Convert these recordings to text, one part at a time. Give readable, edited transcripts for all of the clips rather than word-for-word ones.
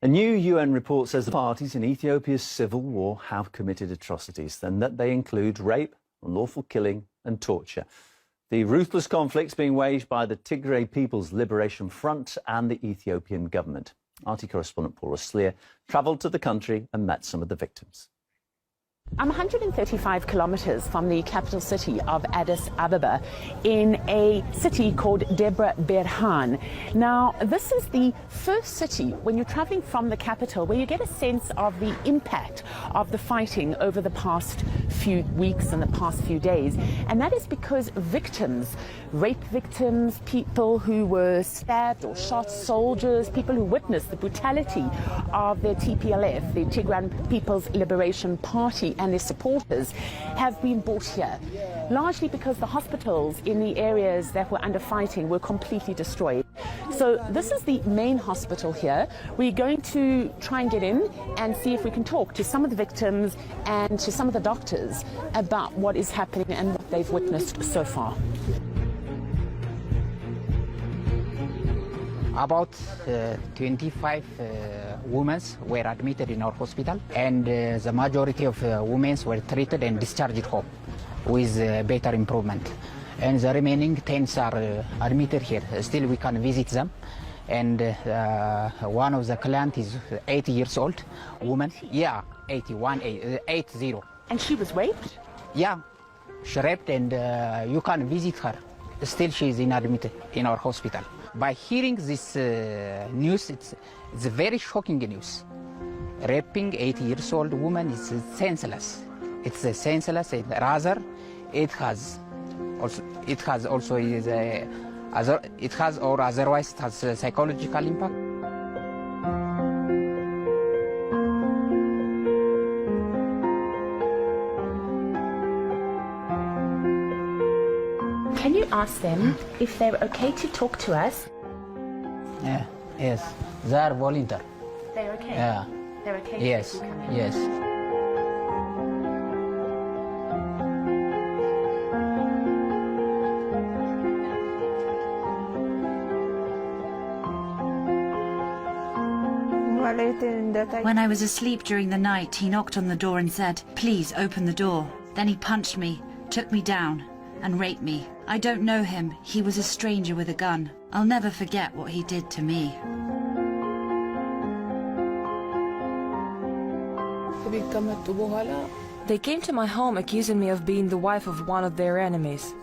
A new UN report says the parties in Ethiopia's civil war have committed atrocities, and that they include rape, unlawful killing and torture. The ruthless conflicts being waged by the Tigray People's Liberation Front and the Ethiopian government. RT correspondent Paula Sleer travelled to the country and met some of the victims. I'm 135 kilometers from the capital city of Addis Ababa in a city called Debre Birhan. Now, this is the first city when you're traveling from the capital where you get a sense of the impact of the fighting over the past few weeks and the past few days. And that is because victims, rape victims, people who were stabbed or shot, soldiers, people who witnessed the brutality of the TPLF, the Tigray People's Liberation Party, and their supporters have been brought here, largely because the hospitals in the areas that were under fighting were completely destroyed. So this is the main hospital here. We're going to try and get in and see if we can talk to some of the victims and to some of the doctors about what is happening and what they've witnessed so far. About 25 women were admitted in our hospital, and the majority of women were treated and discharged home with better improvement. And the remaining 10 are admitted here. Still we can visit them. And one of the clients is 80 years old, woman. Yeah, 80. And she was raped? Yeah, she raped, and you can visit her. Still she is admitted in our hospital. By hearing this news, it's a very shocking news. Raping 80 years old woman is senseless. It's senseless, and rather it has also or otherwise it has a psychological impact. Can you ask them if they're okay to talk to us? Yeah, yes, they are volunteer. They're okay? Yeah. They're okay? Yes, yes. When I was asleep during the night, he knocked on the door and said, "Please open the door." Then he punched me, took me down, and raped me. I don't know him. He was a stranger with a gun. I'll never forget what he did to me. They came to my home accusing me of being the wife of one of their enemies.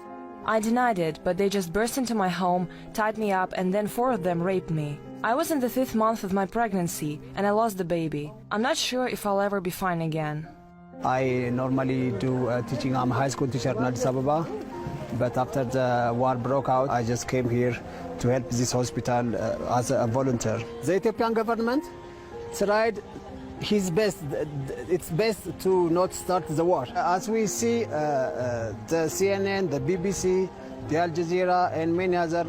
I denied it, but they just burst into my home, tied me up, and then 4 of them raped me. I was in the 5th month of my pregnancy, and I lost the baby. I'm not sure if I'll ever be fine again. I normally do teaching. I'm a high school teacher in Addis Ababa, but after the war broke out, I just came here to help this hospital as a volunteer. The Ethiopian government tried his best. It's best to not start the war. As we see, the CNN, the BBC, the Al Jazeera, and many other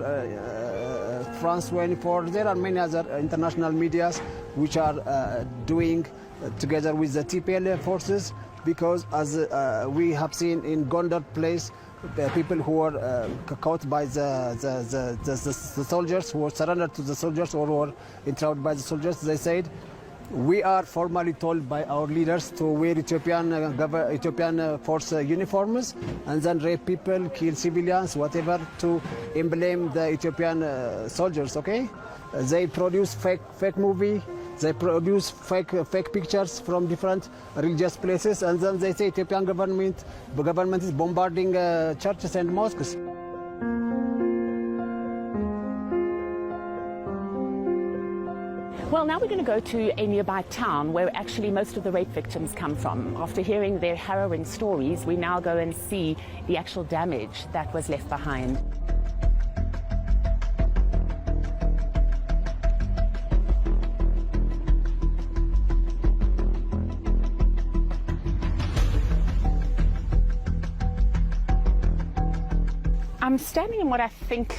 France 24, there are many other international medias which are doing together with the TPLF forces, because as we have seen in Gondar place, people who were caught by the soldiers, who were surrendered to the soldiers or were entrapped by the soldiers, they said, we are formally told by our leaders to wear Ethiopian force uniforms and then rape people, kill civilians, whatever, to emblem the Ethiopian soldiers, okay? They produce fake movie. They produce fake pictures from different religious places, and then they say Ethiopian government is bombarding churches and mosques. Well, now we're going to go to a nearby town where actually most of the rape victims come from. After hearing their harrowing stories, we now go and see the actual damage that was left behind. I'm standing in what I think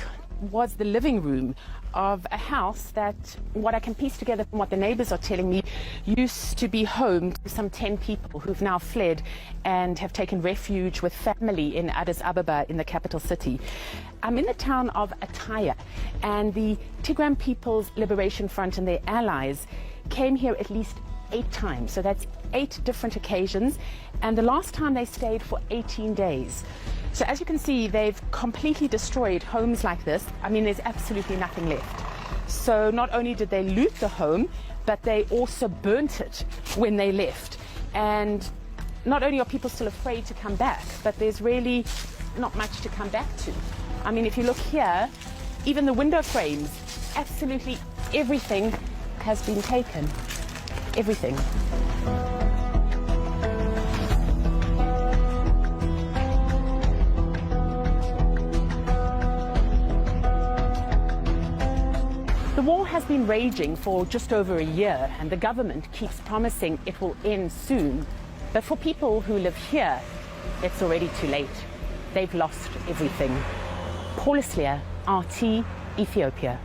was the living room of a house that, what I can piece together from what the neighbours are telling me, used to be home to some 10 people who've now fled and have taken refuge with family in Addis Ababa, in the capital city. I'm in the town of Ataya, and the Tigray People's Liberation Front and their allies came here at least 8 times. So that's 8 different occasions, and the last time they stayed for 18 days. So as you can see, they've completely destroyed homes like this. I mean, there's absolutely nothing left. So not only did they loot the home, but they also burnt it when they left. And not only are people still afraid to come back, but there's really not much to come back to. I mean, if you look here, even the window frames, absolutely everything has been taken. Everything. The war has been raging for just over a year, and the government keeps promising it will end soon. But for people who live here, it's already too late. They've lost everything. Paul Islier, RT, Ethiopia.